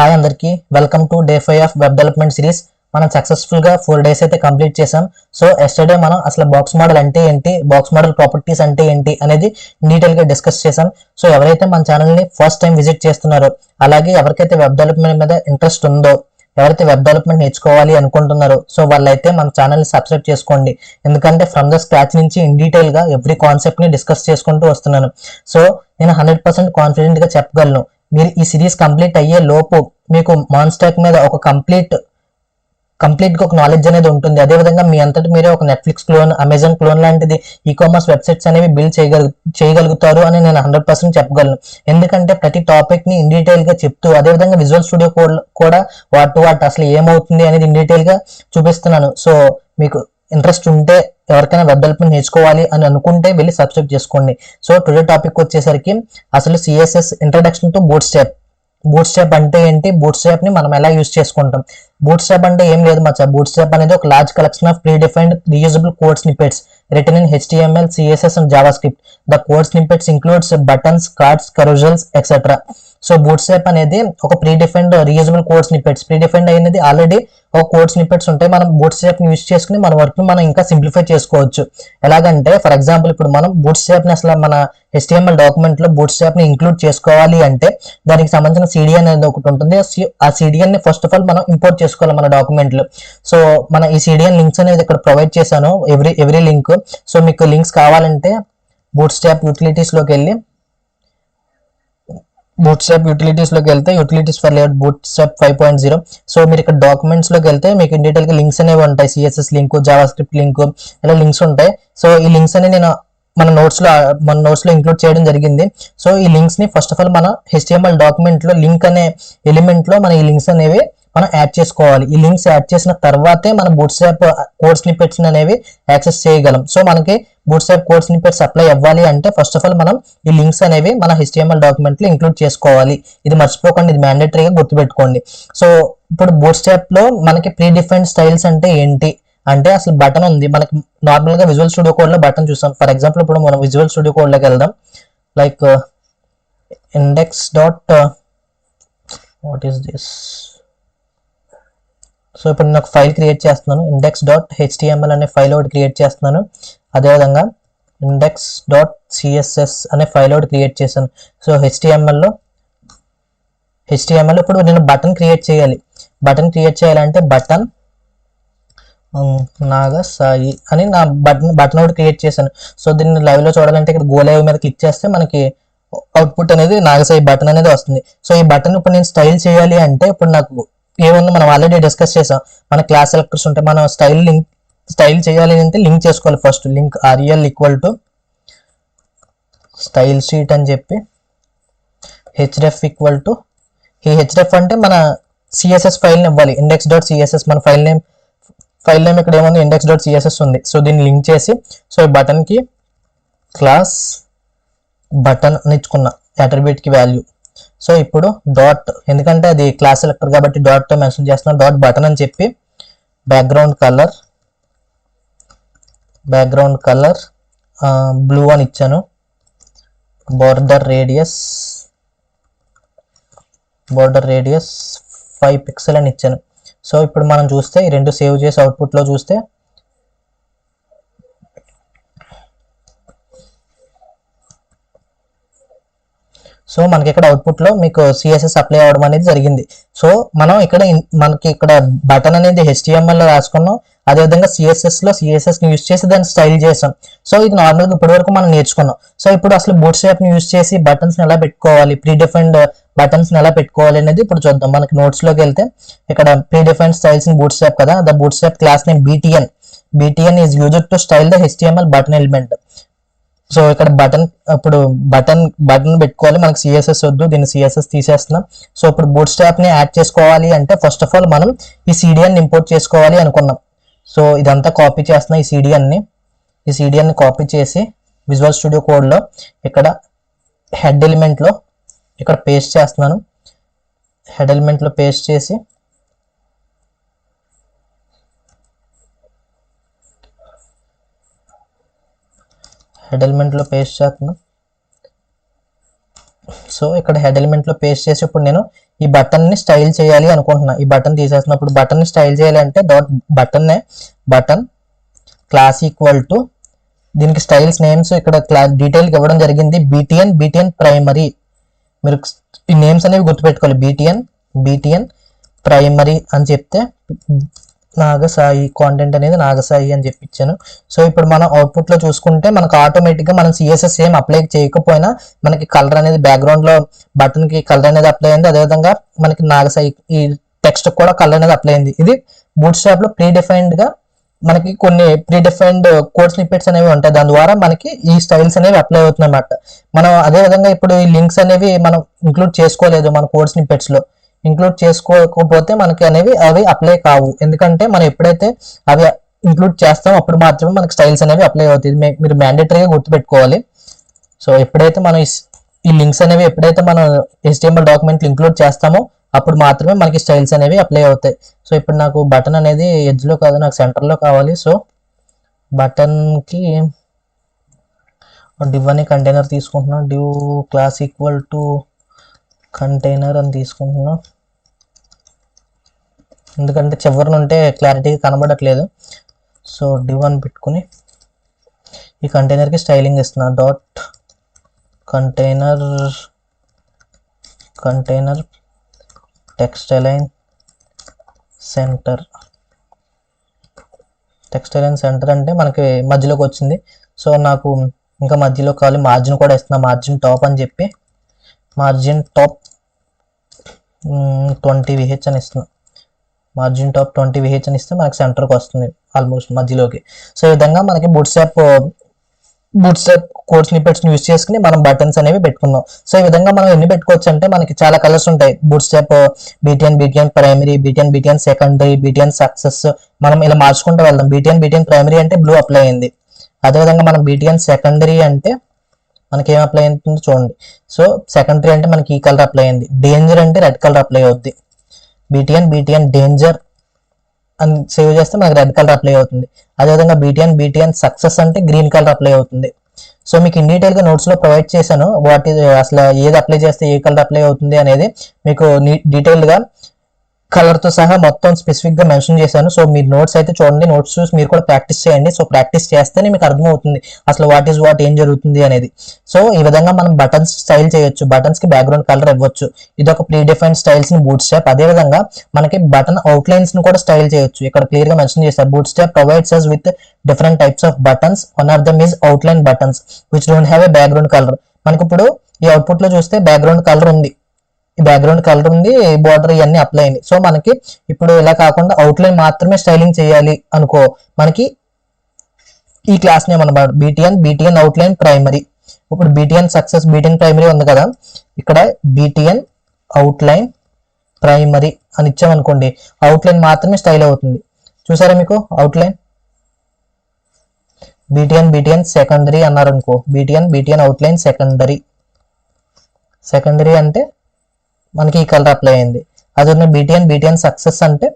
Hi అందరికీ welcome to day 5 of web development series. మనం successful గా 4 డేస్ అయితే కంప్లీట్ చేసాం. సో ఎస్టర్డే మనం అసలు బాక్స్ మోడల్ అంటే ఏంటి, బాక్స్ మోడల్ ప్రాపర్టీస్ అంటే ఏంటి అనేది డీటెయిల్ గా డిస్కస్ చేసాం. సో ఎవరైతే మన ఛానల్ ని ఫస్ట్ టైం విజిట్ చేస్తున్నారో, అలాగే ఎవరికైతే వెబ్ డెవలప్మెంట్ మీద ఇంట్రెస్ట్ ఉందో, ఎవరైతే వెబ్ డెవలప్మెంట్ నేర్చుకోవాలి అనుకుంటున్నారో, సో వాళ్ళైతే మన ఛానల్ ని సబ్స్క్రైబ్ చేసుకోండి. ఎందుకంటే ఫ్రమ్ ద స్క్రాచ్ నుంచి ఇన్ డీటెయిల్ గా ఎవ్రీ కాన్సెప్ట్ ని డిస్కస్ చేసుకుంటూ వస్తున్నాను. సో నేను 100% కాన్ఫిడెంట్ గా చెప్పగలను, మీరు ఈ సిరీస్ కంప్లీట్ అయ్యే లోపు మీకు మాన్స్టాక్ మీద ఒక కంప్లీట్ గా ఒక నాలెడ్జ్ అనేది ఉంటుంది. అదేవిధంగా మీ అంతటి మీరే ఒక నెట్ఫ్లిక్స్ క్లోన్, అమెజాన్ క్లోన్ లాంటిది ఈ-కామర్స్ వెబ్సైట్స్ అనేవి బిల్డ్ చేయగలుగుతారు అని నేను 100% చెప్పగలను. ఎందుకంటే ప్రతి టాపిక్ ని ఇన్ డీటెయిల్ గా చెప్తూ, అదేవిధంగా విజువల్ స్టూడియో కూడా వాట్ అసలు ఏమవుతుంది అనేది ఇన్ డీటెయిల్ గా చూపిస్తున్నాను. సో మీకు ఇంట్రెస్ట్ ఉంటే, ఎవరికైనా వెబ్ డెవలప్మెంట్ నేర్చుకోవాలి అని అనుకుంటే వెళ్ళి సబ్స్క్రైబ్ చేసుకోండి. సో టుడే టాపిక్ వచ్చేసరికి అసలు CSS introduction to bootstrap. Bootstrap అంటే ఏంటి, బూట్స్ట్రాప్ ని మనం ఎలా యూజ్ చేసుకుంటాం. బూట్స్ట్రాప్ అంటే ఏం లేదు మచ్చా. బూట్స్ట్రాప్ అనేది ఒక large collection of pre defined reusable code snippets written in HTML, CSS and JavaScript. The code snippets includes buttons, cards, carousels, etc. So bootstrap అనేది ఒక pre defined reusable code snippets. Pre defined అయినది already ఒక code snippets ఉంటాయి. మనం bootstrap ని use చేసుకుని మన work ని మనం ఇంకా సింప్లిఫై చేసుకోవచ్చు. ఎలాగంటే ఫర్ ఎగ్జాంపుల్ ఇప్పుడు మనం బూట్స్ట్రాప్ ని అసలు మన HTML డాక్యుమెంట్ లో బూట్స్ట్రాప్ ని ఇంక్లూడ్ చేసుకోవాలి అంటే దానికి సంబంధించిన CDN అనేది ఒకటి ఉంటుంది. ఆ CDN ని ఫస్ట్ ఆఫ్ ఆల్ మనం ఇంపోర్ట్ చేసుకోవాలి మన డాక్యుమెంట్ లో. సో మన ఈ CDN లింక్స్ అనేది ఇక్కడ ప్రొవైడ్ చేశాను, ఎవ్రీ లింక్. సో మీకు లింక్స్ కావాలంటే బూట్స్ట్రాప్ యూటిలిటీస్ లోకి వెళ్తే utilities for layout bootstrap 5.0. So మీరు ఇక్కడ డాక్యుమెంట్స్ లోకి వెళ్తే మీకు ఇన్ డీటెయిల్ గా లింక్స్ అనేవి ఉంటాయి. CSS లింక్, జావాస్క్రిప్ట్ లింక్, ఇలా లింక్స్ ఉంటాయి. సో ఈ లింక్స్ అనేవి నేను మన నోట్స్ లో ఇంక్లూడ్ చేయడం జరిగింది. సో ఈ లింక్స్ ని ఫస్ట్ ఆఫ్ ఆల్ మన HTML డాక్యుమెంట్ లో లింక్ అనే ఎలిమెంట్ లో మన ఈ లింక్స్ అనేవి మనం యాడ్ చేసుకోవాలి. ఈ లింక్స్ యాడ్ చేసిన తర్వాతే మన బూట్స్ట్రాప్ కోడ్ స్నిప్పెట్స్ అనేవి యాక్సెస్ చేయగలం. సో మనకి బూట్స్ట్రాప్ కోడ్ స్నిప్పెట్స్ అప్లై అవ్వాలి అంటే ఫస్ట్ ఆఫ్ ఆల్ మనం ఈ లింక్స్ అనేవి మన HTML డాక్యుమెంట్ లో ఇంక్లూడ్ చేసుకోవాలి. ఇది మర్చిపోకండి, ఇది మ్యాండేటరీగా గుర్తుపెట్టుకోండి. సో ఇప్పుడు బూట్స్ట్రాప్ లో మనకి ప్రీ డిఫైన్డ్ స్టైల్స్ అంటే ఏంటి అంటే, అసలు బటన్ ఉంది మనకి. నార్మల్ గా విజువల్ స్టూడియో కోడ్ లో బటన్ చూసాం. ఫర్ ఎగ్జాంపుల్ ఇప్పుడు మనం విజువల్ స్టూడియో కోడ్ లోకి వెళ్దాం. Like index dot what is this. So ఇప్పుడు నేను ఒక ఫైల్ క్రియేట్ చేస్తున్నాను, index.html అనే ఫైల్ ఒకటి క్రియేట్ చేస్తున్నాను. అదేవిధంగా index.css అనే ఫైల్ ఒకటి క్రియేట్ చేశాను. సో HTML లో ఇప్పుడు నేను బటన్ క్రియేట్ చేయాలి. బటన్ క్రియేట్ చేయాలంటే బటన్ నాగసాయి అని నా బటన్ ఒకటి క్రియేట్ చేశాను. సో దీన్ని లైవ్ లో చూడాలంటే ఇక్కడ గో లైవ్ మీద క్లిక్ చేస్తే మనకి అవుట్పుట్ అనేది నాగసాయి బటన్ అనేది వస్తుంది. సో ఈ బటన్ ఇప్పుడు నేను స్టైల్ చేయాలి అంటే, ఇప్పుడు నాకు ఏమన్నా మనం ఆల్రెడీ డిస్కస్ చేసాం, మన క్లాస్ సెలెక్టర్స్ ఉంటాయి. మనం స్టైల్ చేయాలి అంటే లింక్ చేసుకోవాలి. First link rel equal to style sheet అని చెప్పి href ఈక్వల్ టు, ఈ href అంటే మన CSS ఫైల్ ని ఇవ్వాలి. index.css మన ఫైల్ నేమ్ ఇక్కడ ఏముంది, index.css ఉంది. సో దీన్ని లింక్ చేసి, సో ఈ బటన్ కి క్లాస్ బటన్ అని ఇచ్చుకున్నా, అట్రిబ్యూట్ కి వాల్యూ. సో ఇప్పుడు డాట్, ఎందుకంటే అది క్లాస్ సెలెక్టర్ కాబట్టి డాట్ తో మెన్షన్ చేస్తున్నాను. డాట్ బటన్ అని చెప్పి బ్యాక్గ్రౌండ్ కలర్ బ్లూ అని ఇచ్చాను. బోర్డర్ రేడియస్ 5 పిక్సెల్ అని ఇచ్చాను. సో ఇప్పుడు మనం చూస్తే ఈ రెండు సేవ్ చేసి అవుట్పుట్ లో చూస్తే సో మనకి ఇక్కడ అవుట్పుట్ లో మీకు CSS అప్లై అవ్వడం అనేది జరిగింది. సో మనం మనకి ఇక్కడ బటన్ అనేది HTML లో రాసుకున్నాం. అదేవిధంగా CSS ని యూజ్ చేసి దాన్ని స్టైల్ చేసాం. సో ఇది నార్మల్ గా ఇప్పటి వరకు మనం నేర్చుకున్నాం. సో ఇప్పుడు అసలు బూట్స్ట్రాప్ ని యూజ్ చేసి బటన్స్ ని ఎలా పెట్టుకోవాలి, ప్రీ డిఫైన్డ్ బటన్స్ ని ఎలా పెట్టుకోవాలి అనేది ఇప్పుడు చూద్దాం. మనకి నోట్స్ లోకి వెళ్తే ఇక్కడ pre defined styles in Bootstrap కదా. The Bootstrap class name BTN is used to style the HTML button element. So ఇక్కడ బటన్ పెట్టుకోవాలి. మనకి CSS వద్దు, దీన్ని CSS తీసేస్తున్నాం. సో ఇప్పుడు బూట్స్ట్రాప్ ని యాడ్ చేసుకోవాలి అంటే ఫస్ట్ ఆఫ్ ఆల్ మనం ఈ CDN ఇంపోర్ట్ చేసుకోవాలి అనుకున్నాం. సో ఇదంతా కాపీ చేస్తున్నా. ఈ CDN ని కాపీ చేసి విజువల్ స్టూడియో కోడ్ లో ఇక్కడ హెడ్ ఎలిమెంట్ లో ఇక్కడ పేస్ట్ చేస్తున్నాను. హెడ్ ఎలిమెంట్ లో పేస్ట్ చేసి చేస్తున్నాను. సో ఇక్కడ హెడ్ ఎలిమెంట్ లో పేస్ట్ చేసి ఇప్పుడు నేను ఈ బటన్ ని స్టైల్ చేయాలి అనుకుంటున్నా. ఈ బటన్ తీసేసినప్పుడు బటన్ ని స్టైల్ చేయాలి అంటే బటన్ క్లాస్ ఈక్వల్ టు దీనికి స్టైల్స్ నేమ్స్ ఇక్కడ డీటెయిల్ ఇవ్వడం జరిగింది. BTN primary. మీరు ఈ నేమ్స్ అనేవి గుర్తుపెట్టుకోవాలి. బీటీఎన్ ప్రైమరీ అని చెప్తే నాగసాయి కాంటెంట్ అనేది నాగసాయి అని చెప్పించాను. సో ఇప్పుడు మనం అవుట్పుట్ లో చూసుకుంటే మనకు ఆటోమేటిక్ గా మనం సిఎస్ఎస్ ఏం అప్లై చేయకపోయినా మనకి కలర్ అనేది బ్యాక్గ్రౌండ్ లో బటన్ కి కలర్ అనేది అప్లై అయింది. అదేవిధంగా మనకి నాగసాయి ఈ టెక్స్ట్ కూడా కలర్ అనేది అప్లై అయింది. ఇది బూట్ స్ట్రాప్ లో ప్రీడిఫైన్డ్ గా మనకి కొన్ని ప్రీడిఫైన్డ్ కోడ్ స్నిప్పెట్స్ అనేవి ఉంటాయి. దాని ద్వారా మనకి ఈ స్టైల్స్ అనేవి అప్లై అవుతున్నాయి అన్నమాట. మనం అదే విధంగా ఇప్పుడు ఈ లింక్స్ అనేవి మనం ఇంక్లూడ్ చేసుకోలేదు మన కోడ్ స్నిప్పెట్స్ లో. ఇంక్లూడ్ చేసుకోకపోతే మనకి అవి అప్లై కావు. ఎందుకంటే మనం ఎప్పుడైతే అవి ఇంక్లూడ్ చేస్తామో అప్పుడు మాత్రమే మనకి స్టైల్స్ అనేవి అప్లై అవుతాయి. మీరు మ్యాండేటరీగా గుర్తుపెట్టుకోవాలి. సో ఎప్పుడైతే మనం ఈ లింక్స్ అనేవి ఎప్పుడైతే మనం HTML డాక్యుమెంట్లు ఇంక్లూడ్ చేస్తామో అప్పుడు మాత్రమే మనకి స్టైల్స్ అనేవి అప్లై అవుతాయి. సో ఇప్పుడు నాకు బటన్ అనేది ఎడ్జ్ లో కాదు, నాకు సెంటర్ లో కావాలి. సో బటన్ కి div అనే కంటైనర్ తీసుకుంటున్నాను. div class equal to container అని తీసుకుంటున్నాం, ఎందుకంటే చివరిన ఉంటే క్లారిటీగా కనబడట్లేదు. సో div అని పెట్టుకుని ఈ కంటైనర్కి స్టైలింగ్ ఇస్తున్నాను. Dot container text align centre. Text align centre అంటే మనకి మధ్యలోకి వచ్చింది. సో నాకు ఇంకా మధ్యలో కావాలి. మార్జిన్ కూడా ఇస్తున్నా, మార్జిన్ టాప్ అని చెప్పి మార్జిన్ టాప్ 20 VH అని ఇస్తున్నాం. మార్జిన్ టాప్ 20 VH అని ఇస్తే మనకి సెంటర్కి వస్తుంది ఆల్మోస్ట్ మధ్యలోకి. సో ఈ విధంగా మనకి బూట్స్ట్రాప్ కోడ్ స్నిప్పెట్స్ యూస్ చేసుకుని మనం బటన్స్ అనేవి పెట్టుకున్నాం. సో ఈ విధంగా మనం ఎన్ని పెట్టుకోవచ్చు అంటే మనకి చాలా కలర్స్ ఉంటాయి. Bootstrap BTN primary, BTN secondary, BTN success, మనం ఇలా మార్చుకుంటూ వెళ్దాం. బీటీఎన్ ప్రైమరీ అంటే బ్లూ అప్లై అయింది. అదేవిధంగా మనం బీటీఎన్ సెకండరీ అంటే మనకి ఏం అప్లై అవుతుందో చూడండి. సో సెకండరీ అంటే మనకి ఈ కలర్ అప్లై అయింది. డేంజర్ అంటే రెడ్ కలర్ అప్లై అవుద్ది. బీటీఎన్ డేంజర్ అని సేవ్ చేస్తే మనకి రెడ్ కలర్ అప్లై అవుతుంది. అదేవిధంగా బీటీఎన్ సక్సెస్ అంటే గ్రీన్ కలర్ అప్లై అవుతుంది. సో మీకు ఇన్ డీటెయిల్ గా నోట్స్ లో ప్రొవైడ్ చేశాను. అసలు ఏది అప్లై చేస్తే ఏ కలర్ అప్లై అవుతుంది అనేది మీకు డీటెయిల్డ్ గా కలర్ తో సహా మొత్తం స్పెసిఫిక్ గా మెన్షన్ చేశాను. సో మీరు నోట్స్ అయితే చూడండి, నోట్స్ చూసి మీరు కూడా ప్రాక్టీస్ చేయండి. సో ప్రాక్టీస్ చేస్తేనే మీకు అర్థమవుతుంది అసలు వాట్ ఏం జరుగుతుంది అనేది. సో ఈ విధంగా మనం బటన్స్ స్టైల్ చేయొచ్చు, బటన్స్ కి బ్యాక్గ్రౌండ్ కలర్ ఇవ్వచ్చు. ఇది ఒక ప్రీ డిఫైన్డ్ స్టైల్స్ ని బూట్స్ట్రాప్. అదే విధంగా మనకి బటన్ అవుట్లైన్స్ ని కూడా స్టైల్ చేయొచ్చు. ఇక్కడ క్లియర్ గా మెన్షన్ చేశారు. Bootstrap provides us with different types of buttons. One of them is outline buttons which don't have a background color. మనకి ఇప్పుడు ఈ అవుట్పుట్ లో చూస్తే బ్యాక్గ్రౌండ్ కలర్ ఉంది, బోర్డర్ ఇవన్నీ అప్లై అయింది. సో మనకి ఇప్పుడు ఇలా కాకుండా అవుట్లైన్ మాత్రమే స్టైలింగ్ చేయాలి అనుకో, మనకి ఈ క్లాస్ నేమ్ అన్నమాట బీటీఎన్ అవుట్లైన్ ప్రైమరీ. ఇప్పుడు బీటీఎన్ సక్సెస్, బీటీఎన్ ప్రైమరీ ఉంది కదా, ఇక్కడ బీటీఎన్ అవుట్లైన్ ప్రైమరీ అని ఇచ్చామనుకోండి, అవుట్లైన్ మాత్రమే స్టైల్ అవుతుంది. చూసారా మీకు అవుట్లైన్. బీటీఎన్ సెకండరీ అన్నారు అనుకో, బీటీఎన్ అవుట్లైన్ సెకండరీ అంటే మనకి ఈ కలర్ అప్లై అయింది. అదే బీటీఎన్ సక్సెస్ అంటే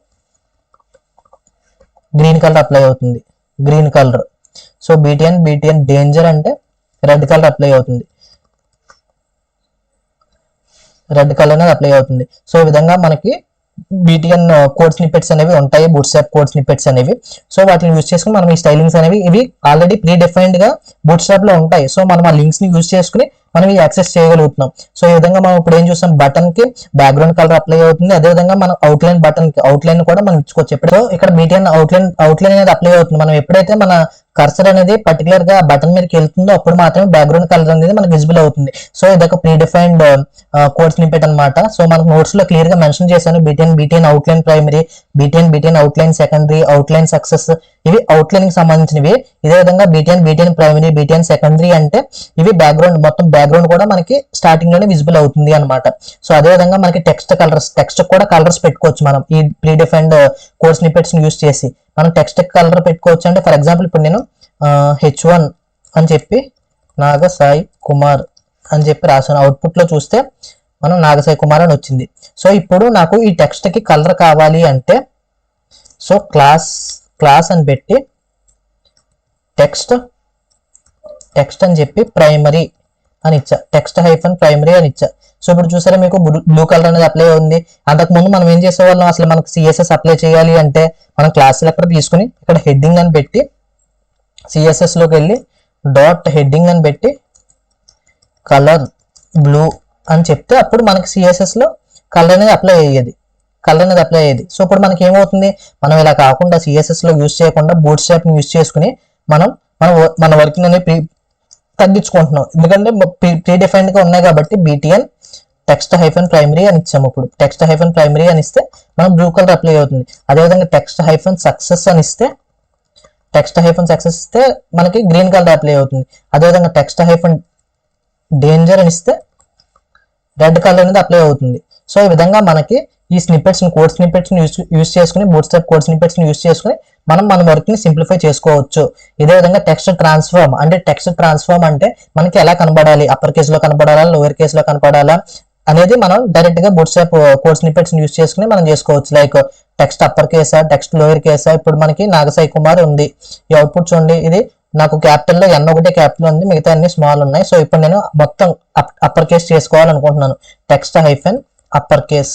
గ్రీన్ కలర్ అప్లై అవుతుంది, green colour. So BTN danger అంటే రెడ్ కలర్ అప్లై అవుతుంది, రెడ్ కలర్ అనేది అప్లై అవుతుంది. సో ఈ విధంగా మనకి బీటీఎన్ కోడ్ స్నిప్పెట్స్ అనేవి ఉంటాయి, బూట్స్ట్రాప్ కోడ్ స్నిప్పెట్స్ అనేవి. సో వాటిని యూజ్ చేసుకుని మనం ఈ స్టైలింగ్స్ అనేవి ఇవి ఆల్రెడీ ప్రీ డిఫైన్డ్ గా బూట్స్ట్రాప్ లో ఉంటాయి. సో మనం ఆ లింక్స్ ని యూజ్ చేసుకుని మనం ఈ యాక్సెస్ చేయగలుగుతున్నాం. సో ఈ విధంగా మనం ఇప్పుడు ఏం చూస్తాం, బటన్ కి బ్యాక్గ్రౌండ్ కలర్ అప్లై అవుతుంది. అదేవిధంగా మనం అవుట్లైన్ బటన్ కి అవుట్లైన్ కూడా మనం ఇచ్చుకోవచ్చు. ఇప్పుడు ఇక్కడ బీటీఎన్ అవుట్లైన్ అనేది అప్లై అవుతుంది. మనం ఎప్పుడైతే మన కర్సర్ అనేది పర్టికులర్ గా బటన్ మీదకి వెళ్తుందో అప్పుడు మాత్రమే బ్యాక్గ్రౌండ్ కలర్ అనేది మనకి విజిబుల్ అవుతుంది. సో ఇదొక ప్రీ డిఫైన్డ్ కోడ్ స్నిప్పెట్ అనమాట. సో మనకు నోట్స్ లో క్లియర్ గా మెన్షన్ చేశాను. BTN outline primary, BTN outline secondary, outline success, ఇవి అవుట్లైన్ కి సంబంధించినవి. ఇదే విధంగా బీటీఎన్ ప్రైమరీ, బీటీఎన్ సెకండరీ అంటే ఇవి మొత్తం బ్యాక్గ్రౌండ్ కూడా మనకి స్టార్టింగ్ లోనే విజిబుల్ అవుతుంది అనమాట. సో అదే విధంగా మనకి టెక్స్ట్ కూడా కలర్స్ పెట్టుకోవచ్చు మనం ఈ pre defined code snippets use చేసి. మనం టెక్స్ట్ కలర్ పెట్టుకోవచ్చు అంటే ఫర్ ఎగ్జాంపుల్ ఇప్పుడు నేను H1 అని చెప్పి నాగసాయి కుమార్ అని చెప్పి రాసాను. అవుట్పుట్ లో చూస్తే మనం నాగసాయి కుమార్ అని వచ్చింది. సో ఇప్పుడు నాకు ఈ టెక్స్ట్ కి కలర్ కావాలి అంటే సో క్లాస్ అని పెట్టి టెక్స్ట్ అని చెప్పి ప్రైమరీ అని ఇచ్చా, టెక్స్ట్ హైఫన్ ప్రైమరీ అని ఇచ్చా. సో ఇప్పుడు చూసారా మీకు బ్లూ కలర్ అనేది అప్లై ఉంది. అంతకుముందు మనం ఏం చేసేవాళ్ళం, అసలు మనకు సిఎస్ఎస్ అప్లై చేయాలి అంటే మనం క్లాస్ సెలెక్టర్ తీసుకుని ఇక్కడ హెడ్డింగ్ అని పెట్టి సిఎస్ఎస్ లోకి వెళ్ళి డాట్ హెడ్డింగ్ అని పెట్టి కలర్ బ్లూ అని చెప్తే అప్పుడు మనకి సిఎస్ఎస్ లో కలర్ అనేది అప్లై అయ్యేది. సో ఇప్పుడు మనకి ఏమవుతుంది, మనం ఇలా కాకుండా సిఎస్ఎస్ లో యూజ్ చేయకుండా బూట్ స్ట్రాప్ ని యూజ్ చేసుకుని మనం మన వర్కింగ్ అనేది తగ్గించుకుంటున్నాం. ఎందుకంటే ప్రీ డిఫైన్డ్ గా ఉన్నాయి కాబట్టి బీటీఎన్ టెక్స్ట్ హైఫన్ ప్రైమరీ అని ఇచ్చాము. ఇప్పుడు టెక్స్ట్ హైఫన్ ప్రైమరీ అని ఇస్తే మనం బ్లూ కలర్ అప్లై అవుతుంది. అదేవిధంగా టెక్స్ట్ హైఫన్ సక్సెస్ ఇస్తే మనకి గ్రీన్ కలర్ అప్లై అవుతుంది. అదేవిధంగా టెక్స్ట్ హైఫన్ డేంజర్ అని ఇస్తే రెడ్ కలర్ అనేది అప్లై అవుతుంది. సో ఈ విధంగా మనకి ఈ కోడ్ స్నిప్పెట్స్ యూస్ చేసుకుని boot strap code snippets use చేసుకుని మనం మన వర్క్ ని సింప్లిఫై చేసుకోవచ్చు. ఇదే విధంగా టెక్స్ట్ ట్రాన్స్ఫార్మ్ అంటే మనకి ఎలా కనబడాలి, అప్పర్ కేస్ లో కనబడాలా, లోయర్ కేస్ లో కనబడాలా అనేది మనం డైరెక్ట్ గా Bootstrap code snippets use చేసుకుని మనం చేసుకోవచ్చు. లైక్ టెక్స్ట్ అప్పర్ కేసా, టెక్స్ట్ లోయర్ కేసా. ఇప్పుడు మనకి నాగసాయి కుమార్ ఉంది. ఈ అవుట్పుట్ చూడండి, ఇది నాకు క్యాపిటల్ లో N ఒకటే క్యాపిటల్ ఉంది, మిగతా అన్ని స్మాల్ ఉన్నాయి. సో ఇప్పుడు నేను మొత్తం అప్పర్ కేస్ చేసుకోవాలనుకుంటున్నాను. టెక్స్ట్ హైఫన్ అప్పర్ కేస్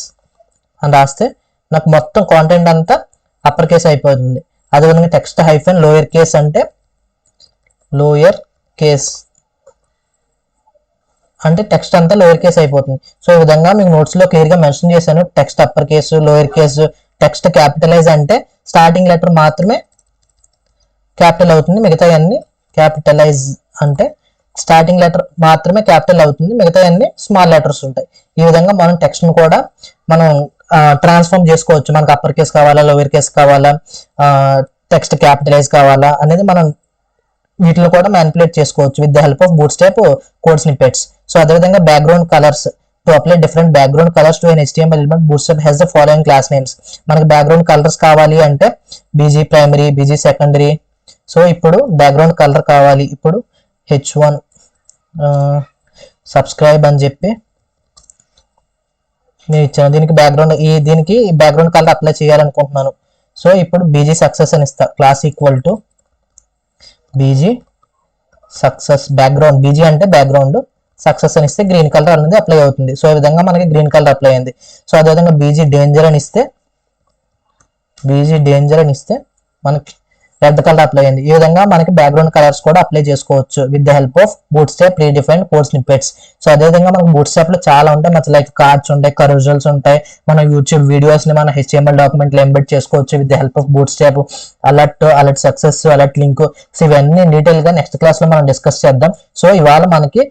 అని రాస్తే నాకు మొత్తం కాంటెంట్ అంతా అప్పర్ కేస్ అయిపోతుంది. అదేవిధంగా టెక్స్ట్ హైఫన్ లోయర్ కేస్ అంటే టెక్స్ట్ అంతా లోయర్ కేస్ అయిపోతుంది. సో ఈ విధంగా మీకు నోట్స్ లో క్లియర్ గా మెన్షన్ చేశాను. Text upper case, lower case. Text capitalise అంటే స్టార్టింగ్ లెటర్ మాత్రమే క్యాపిటల్ అవుతుంది, మిగతా అన్ని క్యాపిటలైజ్ అంటే స్టార్టింగ్ లెటర్ మాత్రమే క్యాపిటల్ అవుతుంది, మిగతా అన్ని స్మాల్ లెటర్స్ ఉంటాయి. ఈ విధంగా మనం టెక్స్ట్ ను కూడా మనం ట్రాన్స్ఫార్మ్ చేసుకోవచ్చు. మనకు అప్పర్ కేస్ కావాలా, లోయర్ కేస్ కావాలా, టెక్స్ట్ క్యాపిటలైజ్ కావాలా అనేది మనం వీటిని కూడా మ్యానిపులేట్ చేసుకోవచ్చు with the help of Bootstrap code snippets. So అదేవిధంగా background colours to apply different background colours to an HTML element Bootstrap has the following class names. మనకి background colours కావాలి అంటే BG primary, BG secondary. So ఇప్పుడు background colour కావాలి, ఇప్పుడు H1 subscribe అని చెప్పి నేను ఇచ్చాను. దీనికి బ్యాక్గ్రౌండ్ కలర్ అప్లై చేయాలనుకుంటున్నాను. సో ఇప్పుడు బీజీ సక్సెస్ అని ఇస్తా, class equal to BG success background. BG అంటే బ్యాక్గ్రౌండ్, సక్సెస్ అని ఇస్తే గ్రీన్ కలర్ అనేది అప్లై అవుతుంది. సో ఈ విధంగా మనకి గ్రీన్ కలర్ అప్లై అయింది. సో అదేవిధంగా బీజీ డేంజర్ అని ఇస్తే మనకి రెడ్ కలర్ అప్లై అయింది. ఈ విధంగా మనకి బ్యాక్గ్రౌండ్ కలర్స్ కూడా అప్లై చేసుకోవచ్చు with the help of boot strap pre defined code snippets. So అదేవిధంగా మనకు బూట్ స్ట్రాప్ లో చాలా ఉంటాయి, మన లైక్ కార్డ్స్ ఉంటాయి, కరూజల్స్ ఉంటాయి. మన యూట్యూబ్ వీడియోస్ ని మన HTML డాక్యుమెంట్ లో ఎంబెడ్ చేసుకోవచ్చు with the help of boot strap. Alert success, alert link. So ఇవన్నీ డీటెయిల్ గా నెక్స్ట్ క్లాస్ లో మనం డిస్కస్ చేద్దాం. సో ఇవాళ మనకి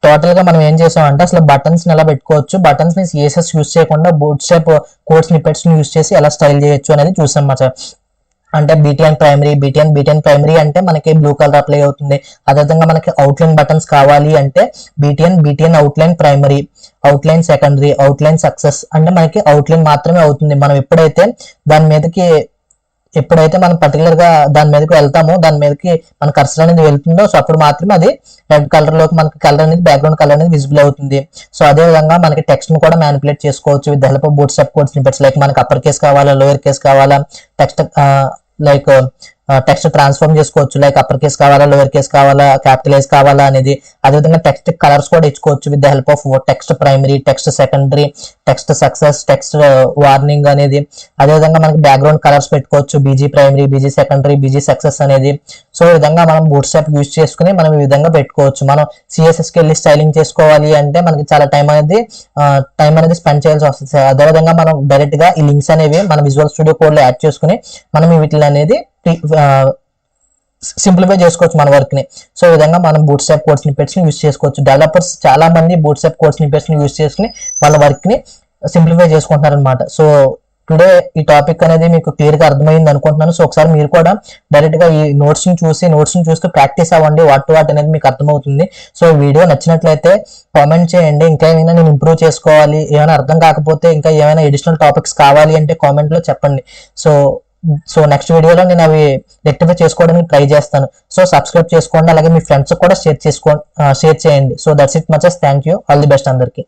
టోటల్ గా మనం ఏం చేసామంటే అసలు బటన్స్ ని ఎలా పెట్టుకోవచ్చు, బటన్స్ ని CSS యూస్ చేయకుండా బూట్ స్ట్రాప్ కోడ్ స్నిప్పెట్స్ ని యూస్ చేసి ఎలా స్టైల్ చేయొచ్చు అనేది చూసాం మాట. అంటే బీటీఎన్ ప్రైమరీ అంటే మనకి బ్లూ కలర్ అప్లై అవుతుంది. అదేవిధంగా మనకి అవుట్లైన్ బటన్స్ కావాలి అంటే BTN outline primary, outline secondary, outline success అంటే మనకి అవుట్లైన్ మాత్రమే అవుతుంది. మనం ఎప్పుడైతే మనం పర్టికులర్ గా దాని మీదకి వెళ్తామో, దాని మీదకి మన కర్సర్ అనేది వెళ్తుందో, సో అప్పుడు మాత్రమే అది రెడ్ కలర్ లోకి మనకి కలర్ అనేది బ్యాక్గ్రౌండ్ కలర్ అనేది విజిబుల్ అవుతుంది. సో అదే విధంగా మనకి టెక్స్ట్ ని కూడా మ్యానిపులేట్ చేసుకోవచ్చు with the help of Bootstrap code snippets. Like మనకి అప్పర్ కేస్ కావాలా, లోయర్ కేస్ కావాలా, టెక్స్ట్ ట్రాన్స్ఫార్మ్ చేసుకోవచ్చు. లైక్ అప్పర్ కేస్ కావాలా, లోయర్ కేస్ కావాలా, క్యాపిటలైజ్ కావాలా అనేది. అదేవిధంగా టెక్స్ట్ కలర్స్ కూడా ఇచ్చుకోవచ్చు with the help of text primary, text secondary, text success, text warning అనేది. అదేవిధంగా మనకి బ్యాక్గ్రౌండ్ కలర్స్ పెట్టుకోవచ్చు, BG primary, BG secondary, BG success అనేది. సో ఈ విధంగా మనం బూట్ స్ట్రాప్ యూజ్ చేసుకుని మనం ఈ విధంగా పెట్టుకోవచ్చు. మనం CSS కి వెళ్ళి స్టైలింగ్ చేసుకోవాలి అంటే మనకి చాలా టైం అనేది స్పెండ్ చేయాల్సి వస్తుంది. అదేవిధంగా మనం డైరెక్ట్ గా ఈ లింక్స్ అనేవి మన విజువల్ స్టూడియో కోడ్ లో యాడ్ చేసుకుని మనం వీటిని అనేది సింప్లిఫై చేసుకోవచ్చు మన వర్క్ ని. సో ఈ విధంగా మనం బూట్ స్ట్రాప్ కోడ్ స్నిప్పెట్స్ ని యూస్ చేసుకోవచ్చు. డెవలపర్స్ చాలా మంది బూట్ స్ట్రాప్ కోడ్ స్నిప్పెట్స్ ని యూస్ చేసుకుని వాళ్ళ వర్క్ ని సింప్లిఫై చేసుకుంటారు అనమాట. సో టుడే ఈ టాపిక్ అనేది మీకు క్లియర్ గా అర్థమైంది అనుకుంటున్నాను. సో ఒకసారి మీరు కూడా డైరెక్ట్ గా ఈ నోట్స్ ని చూస్తూ ప్రాక్టీస్ అవ్వండి, వాట్ అనేది మీకు అర్థమవుతుంది. సో వీడియో నచ్చినట్లయితే కామెంట్ చేయండి. ఇంకా ఏమైనా నేను ఇంప్రూవ్ చేసుకోవాలి, ఏమైనా అర్థం కాకపోతే ఇంకా ఏమైనా అడిషనల్ టాపిక్స్ కావాలి అంటే కామెంట్ లో చెప్పండి. సో నెక్స్ట్ వీడియోలో నేను అవి రెక్టిఫై చేసుకోవడానికి ట్రై చేస్తాను. సో సబ్స్క్రైబ్ చేసుకోండి, అలాగే మీ ఫ్రెండ్స్ కూడా షేర్ చేయండి. సో దట్స్ ఇట్ మచెస్. Thank you, all the best అందరికి.